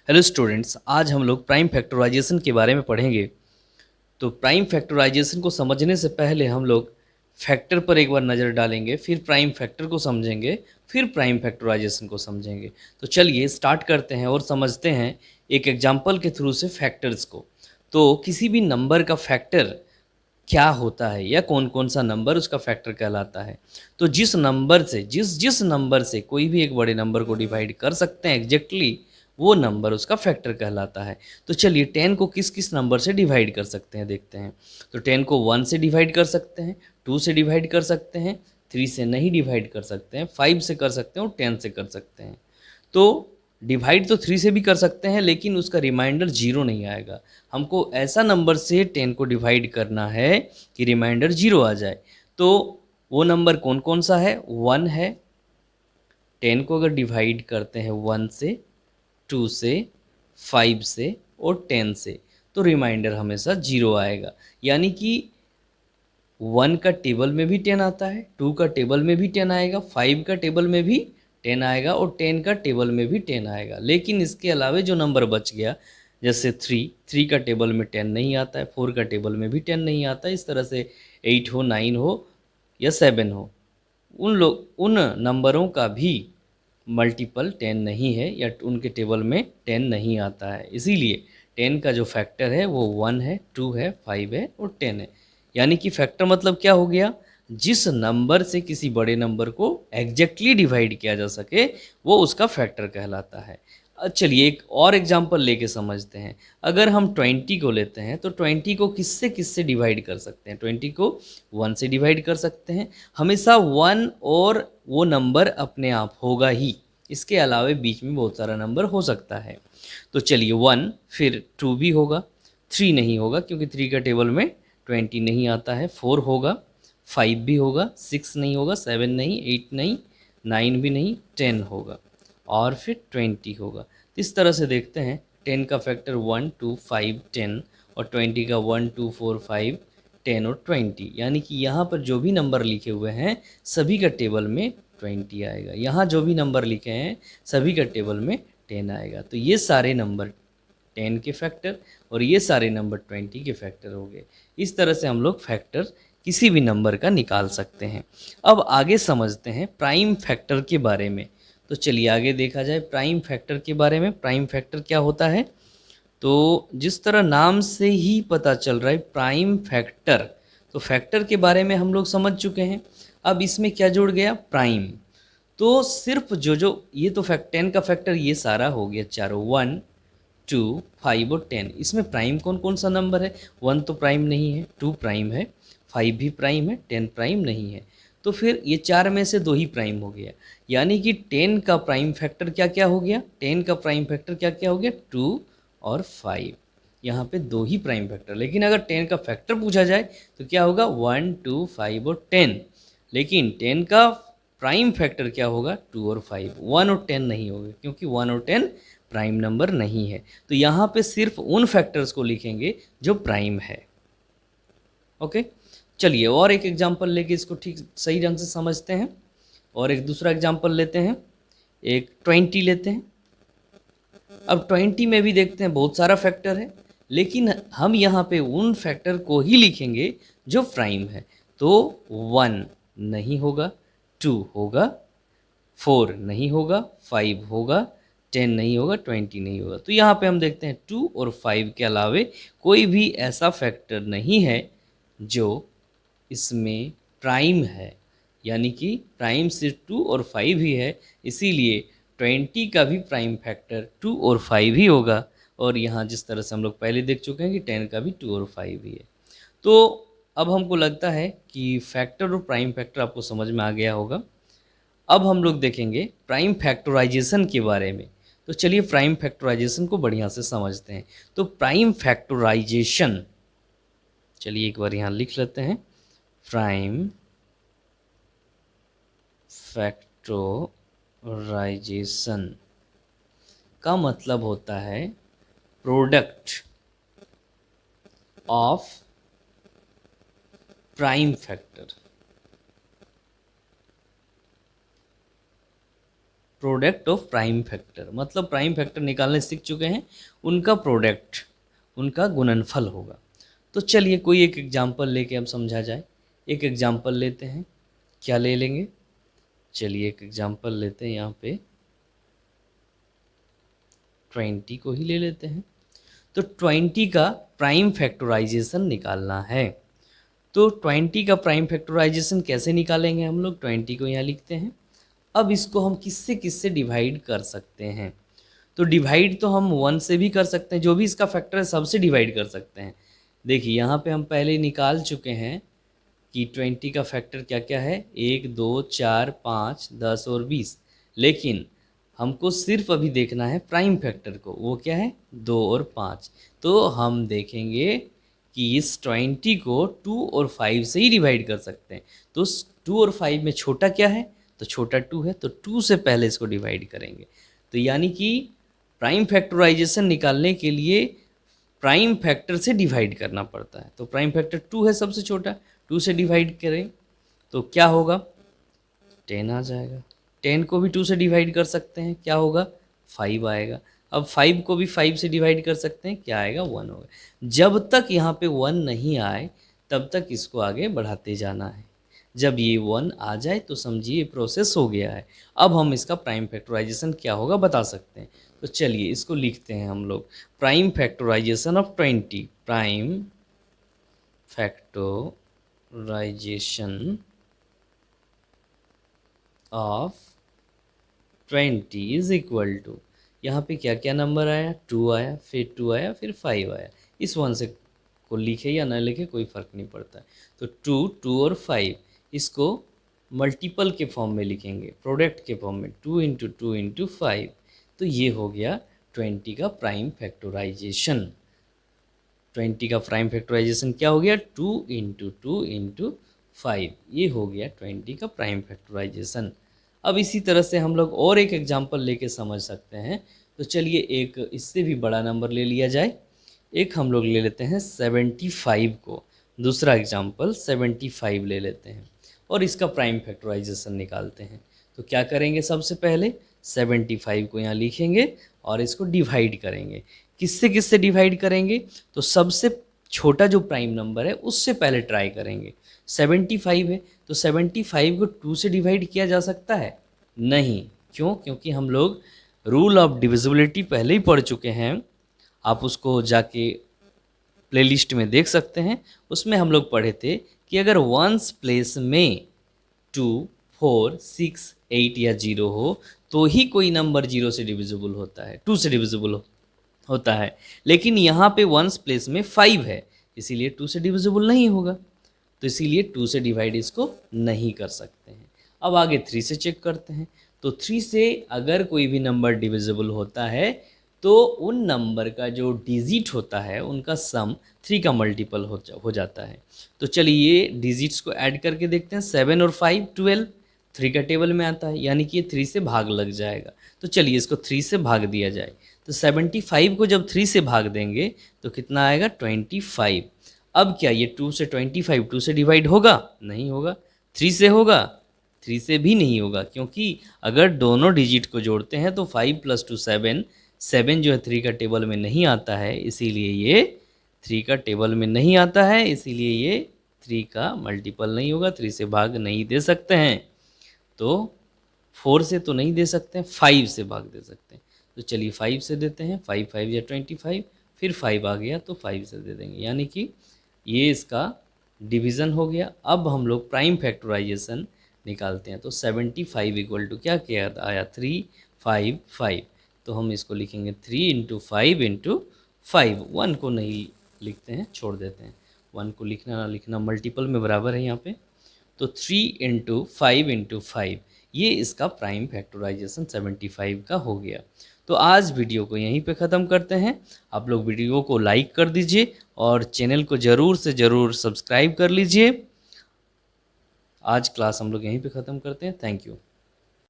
Hello students, आज हम लोग प्राइम फैक्टराइजेशन के बारे में पढ़ेंगे। तो प्राइम फैक्टराइजेशन को समझने से पहले हम लोग फैक्टर पर एक बार नज़र डालेंगे, फिर प्राइम फैक्टर को समझेंगे, फिर प्राइम फैक्टराइजेशन को समझेंगे। तो चलिए स्टार्ट करते हैं और समझते हैं एक एग्जांपल के थ्रू से फैक्टर्स को। तो किसी भी नंबर का फैक्टर क्या होता है या कौन कौन सा नंबर उसका फैक्टर कहलाता है। तो जिस नंबर से जिस जिस नंबर से कोई भी एक बड़े नंबर को डिवाइड कर सकते हैं एग्जैक्टली, वो नंबर उसका फैक्टर कहलाता है। तो चलिए 10 को किस किस नंबर से डिवाइड कर सकते हैं देखते हैं। तो 10 को 1 से डिवाइड कर सकते हैं, 2 से डिवाइड कर सकते हैं, 3 से नहीं डिवाइड कर सकते हैं, 5 से कर सकते हैं और 10 से कर सकते हैं। तो डिवाइड तो 3 से भी कर सकते हैं, लेकिन उसका रिमाइंडर 0 नहीं आएगा। हमको ऐसा नंबर से 10 को डिवाइड करना है कि रिमाइंडर 0 आ जाए। तो वो नंबर कौन कौन सा है? 1 है। 10 को अगर डिवाइड करते हैं 1 से, 2 से, 5 से और 10 से, तो रिमाइंडर हमेशा 0 आएगा। यानी कि 1 का टेबल में भी 10 आता है, 2 का टेबल में भी 10 आएगा, 5 का टेबल में भी 10 आएगा और 10 का टेबल में भी 10 आएगा। लेकिन इसके अलावा जो नंबर बच गया, जैसे 3 का टेबल में 10 नहीं आता है, 4 का टेबल में भी 10 नहीं आता है, इस तरह से 8 हो, 9 हो या 7 हो, उन नंबरों का भी मल्टीपल 10 नहीं है या उनके टेबल में 10 नहीं आता है। इसीलिए 10 का जो फैक्टर है वो 1 है, 2 है, 5 है और 10 है। यानी कि फैक्टर मतलब क्या हो गया? जिस नंबर से किसी बड़े नंबर को एग्जैक्टली डिवाइड किया जा सके, वो उसका फैक्टर कहलाता है। चलिए एक और एग्जांपल लेके समझते हैं। अगर हम 20 को लेते हैं तो 20 को किससे किससे डिवाइड कर सकते हैं? 20 को 1 से डिवाइड कर सकते हैं। हमेशा 1 और वो नंबर अपने आप होगा ही, इसके अलावा बीच में बहुत सारा नंबर हो सकता है। तो चलिए 1, फिर 2 भी होगा, 3 नहीं होगा क्योंकि 3 का टेबल में 20 नहीं आता है, 4 होगा, 5 भी होगा, 6 नहीं होगा, 7 नहीं, 8 नहीं, 9 भी नहीं, 10 होगा और फिर 20 होगा। तो इस तरह से देखते हैं 10 का फैक्टर 1, 2, 5, 10 और 20 का 1, 2, 4, 5, 10 और 20। यानी कि यहाँ पर जो भी नंबर लिखे हुए हैं सभी का टेबल में 20 आएगा। यहाँ जो भी नंबर लिखे हैं सभी का टेबल में 10 आएगा। तो ये सारे नंबर 10 के फैक्टर और ये सारे नंबर 20 के फैक्टर हो गए। इस तरह से हम लोग फैक्टर किसी भी नंबर का निकाल सकते हैं। अब आगे समझते हैं प्राइम फैक्टर के बारे में। तो चलिए आगे देखा जाए प्राइम फैक्टर के बारे में। प्राइम फैक्टर क्या होता है? तो जिस तरह नाम से ही पता चल रहा है प्राइम फैक्टर, तो फैक्टर के बारे में हम लोग समझ चुके हैं। अब इसमें क्या जुड़ गया? प्राइम। तो सिर्फ जो जो ये तो 10 का फैक्टर ये सारा हो गया चारों, 1, 2, 5 और 10। इसमें प्राइम कौन कौन सा नंबर है? 1 तो प्राइम नहीं है, 2 प्राइम है, 5 भी प्राइम है, 10 प्राइम नहीं है। तो फिर ये चार में से दो ही प्राइम हो गया। यानी कि 10 का प्राइम फैक्टर क्या क्या हो गया? 10 का प्राइम फैक्टर क्या क्या हो गया? 2 और 5। यहाँ पे दो ही प्राइम फैक्टर। लेकिन अगर 10 का फैक्टर पूछा जाए तो क्या होगा? 1, 2, 5 और 10। लेकिन 10 का प्राइम फैक्टर क्या होगा? 2 और 5। 1 और 10 नहीं होगा क्योंकि 1 और 10 प्राइम नंबर नहीं है। तो यहाँ पे सिर्फ उन फैक्टर्स को लिखेंगे जो प्राइम है। ओके, चलिए और एक एग्जांपल लेके इसको ठीक सही ढंग से समझते हैं। और एक दूसरा एग्जांपल लेते हैं, एक 20 लेते हैं। अब 20 में भी देखते हैं बहुत सारा फैक्टर है, लेकिन हम यहाँ पे उन फैक्टर को ही लिखेंगे जो प्राइम है। तो 1 नहीं होगा, 2 होगा, 4 नहीं होगा, 5 होगा, 10 नहीं होगा, 20 नहीं होगा। तो यहाँ पे हम देखते हैं 2 और 5 के अलावे कोई भी ऐसा फैक्टर नहीं है जो इसमें प्राइम है। यानी कि प्राइम सिर्फ 2 और 5 ही है, इसीलिए 20 का भी प्राइम फैक्टर 2 और 5 ही होगा। और यहाँ जिस तरह से हम लोग पहले देख चुके हैं कि 10 का भी 2 और 5 ही है। तो अब हमको लगता है कि फैक्टर और प्राइम फैक्टर आपको समझ में आ गया होगा। अब हम लोग देखेंगे प्राइम फैक्टराइजेशन के बारे में। तो चलिए प्राइम फैक्टराइजेशन को बढ़िया से समझते हैं। तो प्राइम फैक्टराइजेशन, चलिए एक बार यहाँ लिख लेते हैं। प्राइम फैक्टराइजेशन का मतलब होता है product of prime factor. Product of prime factor, मतलब प्राइम फैक्टर निकालने सीख चुके हैं, उनका प्रोडक्ट, उनका गुणनफल होगा। तो चलिए कोई एक एग्जाम्पल लेके अब समझा जाए। एक एग्जाम्पल लेते हैं, क्या ले लेंगे, चलिए एक एग्जाम्पल लेते हैं, यहाँ पे 20 को ही ले लेते हैं। तो 20 का प्राइम फैक्टराइजेशन निकालना है। तो 20 का प्राइम फैक्टराइजेशन कैसे निकालेंगे हम लोग, 20 को यहाँ लिखते हैं। अब इसको हम किससे किससे डिवाइड कर सकते हैं, तो डिवाइड तो हम 1 से भी कर सकते हैं, जो भी इसका फैक्टर है सबसे डिवाइड कर सकते हैं। देखिए यहाँ पे हम पहले निकाल चुके हैं कि 20 का फैक्टर क्या क्या है, 1 2 4 5 10 और 20, लेकिन हमको सिर्फ अभी देखना है प्राइम फैक्टर को, वो क्या है 2 और 5। तो हम देखेंगे कि इस 20 को 2 और 5 से ही डिवाइड कर सकते हैं। तो 2 और 5 में छोटा क्या है, तो छोटा 2 है, तो 2 से पहले इसको डिवाइड करेंगे। तो यानी कि प्राइम फैक्टराइजेशन निकालने के लिए प्राइम फैक्टर से डिवाइड करना पड़ता है। तो प्राइम फैक्टर 2 है सबसे छोटा, 2 से डिवाइड करें तो क्या होगा, 10 आ जाएगा। 10 को भी 2 से डिवाइड कर सकते हैं, क्या होगा 5 आएगा। अब 5 को भी 5 से डिवाइड कर सकते हैं, क्या आएगा 1 होगा। जब तक यहाँ पे 1 नहीं आए तब तक इसको आगे बढ़ाते जाना है। जब ये 1 आ जाए तो समझिए ये प्रोसेस हो गया है। अब हम इसका प्राइम फैक्टराइजेशन क्या होगा बता सकते हैं। तो चलिए इसको लिखते हैं हम लोग, prime factorization of 20, prime factorization of 20 is equal to, यहाँ पे क्या क्या नंबर आया, 2 आया, फिर 2 आया, फिर 5 आया। इस 1 से को लिखे या ना लिखे कोई फ़र्क नहीं पड़ता है। तो 2 और 5 इसको मल्टीपल के फॉर्म में लिखेंगे, प्रोडक्ट के फॉर्म में, 2 इंटू 2 इंटू 5। तो ये हो गया 20 का प्राइम फैक्टराइजेशन। 20 का प्राइम फैक्टराइजेशन क्या हो गया, 2 इंटू 2 इंटू 5, ये हो गया 20 का प्राइम फैक्टराइजेशन। अब इसी तरह से हम लोग और एक एग्जाम्पल लेके समझ सकते हैं। तो चलिए एक इससे भी बड़ा नंबर ले लिया जाए। एक हम लोग ले लेते हैं 75 को, दूसरा एग्जाम्पल 75 ले लेते हैं और इसका प्राइम फैक्टराइजेशन निकालते हैं। तो क्या करेंगे, सबसे पहले 75 को यहाँ लिखेंगे और इसको डिवाइड करेंगे। किससे किससे डिवाइड करेंगे, तो सबसे छोटा जो प्राइम नंबर है उससे पहले ट्राई करेंगे। 75 है तो 75 को 2 से डिवाइड किया जा सकता है, नहीं, क्यों, क्योंकि हम लोग रूल ऑफ डिविजिबिलिटी पहले ही पढ़ चुके हैं। आप उसको जाके प्लेलिस्ट में देख सकते हैं, उसमें हम लोग पढ़े थे कि अगर वंस प्लेस में 2 4 6 8 या 0 हो तो ही कोई नंबर 0 से डिविजिबल होता है, 2 से डिविजिबल होता है। लेकिन यहाँ पे वंस प्लेस में 5 है, इसीलिए 2 से डिविजिबल नहीं होगा, तो इसीलिए 2 से डिवाइड इसको नहीं कर सकते हैं। अब आगे 3 से चेक करते हैं। तो 3 से अगर कोई भी नंबर डिविजिबल होता है तो उन नंबर का जो डिजिट होता है उनका सम 3 का मल्टीपल हो जाता है। तो चलिए ये डिजिट्स को ऐड करके देखते हैं, 7 और 5 12, 3 का टेबल में आता है, यानी कि ये 3 से भाग लग जाएगा। तो चलिए इसको 3 से भाग दिया जाए। तो 75 को जब 3 से भाग देंगे तो कितना आएगा 25। अब क्या ये 2 से 25 2 से डिवाइड होगा, नहीं होगा। 3 से होगा, 3 से भी नहीं होगा, क्योंकि अगर दोनों डिजिट को जोड़ते हैं तो 5 + 2 7, 7 जो है 3 का टेबल में नहीं आता है, इसीलिए ये 3 का टेबल में नहीं आता है, इसीलिए ये 3 का मल्टीपल नहीं होगा, 3 से भाग नहीं दे सकते हैं। तो 4 से तो नहीं दे सकते हैं, 5 से भाग दे सकते हैं। तो चलिए 5 से देते हैं, 5 5 या 25, फिर 5 आ गया तो 5 से दे देंगे, यानी कि ये इसका डिवीज़न हो गया। अब हम लोग प्राइम फैक्टराइजेशन निकालते हैं। तो 75 इक्वल टू क्या किया आया 3 5 5, तो हम इसको लिखेंगे 3 इंटू 5 इंटू 5। 1 को नहीं लिखते हैं, छोड़ देते हैं, 1 को लिखना ना लिखना मल्टीपल में बराबर है यहाँ पे। तो 3 इंटू 5 इंटू 5, ये इसका प्राइम फैक्टराइजेशन 75 का हो गया। तो आज वीडियो को यहीं पे ख़त्म करते हैं। आप लोग वीडियो को लाइक कर दीजिए और चैनल को ज़रूर से ज़रूर सब्सक्राइब कर लीजिए। आज क्लास हम लोग यहीं पे ख़त्म करते हैं। Thank you.